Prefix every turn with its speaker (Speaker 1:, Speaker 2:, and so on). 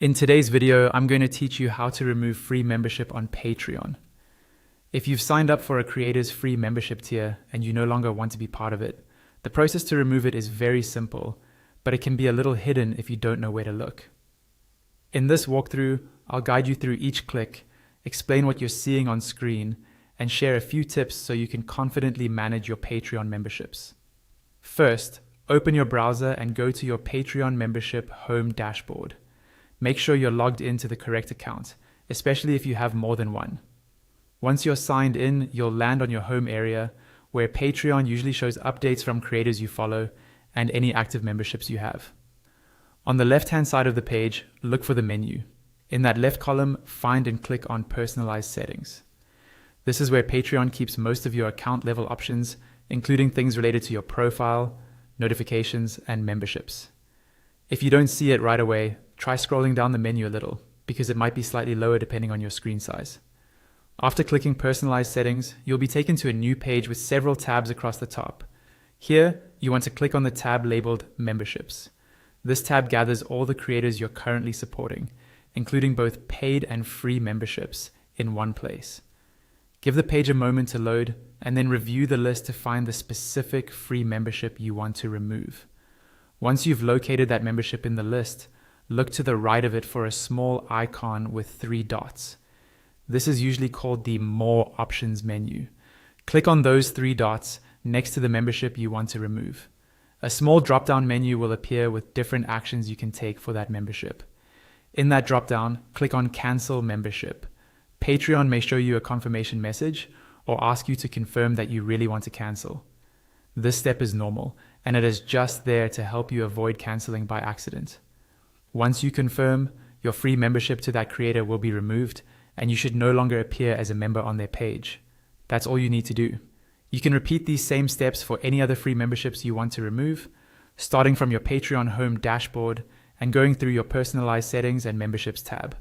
Speaker 1: In today's video, I'm going to teach you how to remove free membership on Patreon. If you've signed up for a creator's free membership tier and you no longer want to be part of it, the process to remove it is very simple, but it can be a little hidden if you don't know where to look. In this walkthrough, I'll guide you through each click, explain what you're seeing on screen, and share a few tips so you can confidently manage your Patreon memberships. First, open your browser and go to your Patreon membership home dashboard. Make sure you're logged into the correct account, especially if you have more than one. Once you're signed in, you'll land on your home area, where Patreon usually shows updates from creators you follow and any active memberships you have. On the left-hand side of the page, look for the menu. In that left column, find and click on Personalized Settings. This is where Patreon keeps most of your account level options, including things related to your profile, notifications, and memberships. If you don't see it right away, try scrolling down the menu a little, because it might be slightly lower depending on your screen size. After clicking Personalized Settings, you'll be taken to a new page with several tabs across the top. Here, you want to click on the tab labeled Memberships. This tab gathers all the creators you're currently supporting, including both paid and free memberships, in one place. Give the page a moment to load, and then review the list to find the specific free membership you want to remove. Once you've located that membership in the list, look to the right of it for a small icon with 3 dots. This is usually called the More Options menu. Click on those 3 dots next to the membership you want to remove. A small drop-down menu will appear with different actions you can take for that membership. In that drop-down, click on Cancel Membership. Patreon may show you a confirmation message or ask you to confirm that you really want to cancel. This step is normal, and it is just there to help you avoid canceling by accident. Once you confirm, your free membership to that creator will be removed, and you should no longer appear as a member on their page. That's all you need to do. You can repeat these same steps for any other free memberships you want to remove, starting from your Patreon home dashboard and going through your Personalized Settings and Memberships tab.